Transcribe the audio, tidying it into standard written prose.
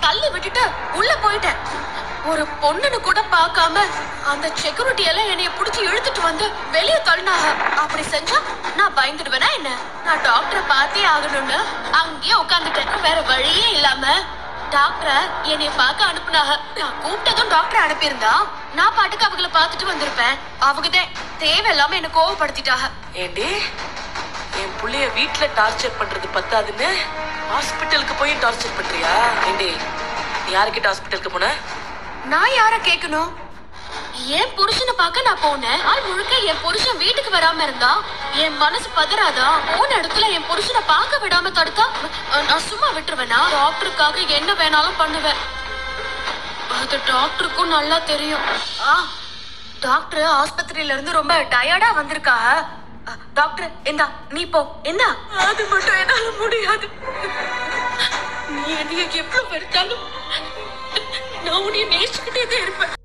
தள்ளி விட்டுட்டு உள்ள போயிட்டேன். ஒரு பொண்ணுன்னு கூட பார்க்காம அந்த செக்யூரிட்டி எல்லாம் என்னைய புடிச்சு இழுத்துட்டு வந்து வெளியே தள்ளினாங்க. அப்படி செஞ்சா நான் பயந்துடுவேனா என்ன? நான் டாக்டரை பார்த்தே ஆகணும்னு அங்கேயே உட்காந்துட்டேன். வேற வழியே இல்லாம டாக்டரை என்னைய பார்க்க அனுப்புனாங்க. நான் கூப்பிட்டதும் டாக்டரை அனுப்பியிருந்தா நான் பாட்டுக்கு அவங்கள பார்த்துட்டு வந்திருப்பேன். அவங்கதான் தேவையில்லாம என்ன கோவப்படுத்திட்டாங்க. ஏண்டி என் புள்ளைய வீட்டுல டார்ச்சர் பண்றது பத்தாதுன்னு ஹாஸ்பிட்டலுக்கு போய் டார்ச்சர் பண்றியா? ஏண்டி நீ யாருக்கிட்ட ஹாஸ்பிட்டலுக்கு போன? நான் யார கேட்கணும்? என் புருஷனை பார்க்க நான் போனேன். ஆள் முழுக்க என் புருஷன் வீட்டுக்கு வராம இருந்தா என் மனசு பதறாதா? போன இடத்துல என் புருஷனை பார்க்க விடாம தடுத்தா நான் சும்மா விட்டுருவேனா? டாக்டருக்காக என்ன வேணாலும் பண்ணுவேன். அது டாக்டருக்கும் நல்லா தெரியும். டாக்டர் ஆஸ்பத்திரியில இருந்து ரொம்ப டயர்டா வந்திருக்கா. டாக்டர் இந்தா நீ போ. என்ன? அது மட்டும் என்னால முடியாது. நீ என்னைய எவ்வளவு வெறுத்தாலும் நான் உன்னைய நேசிச்சுக்கிட்டே தான் இருப்பேன்.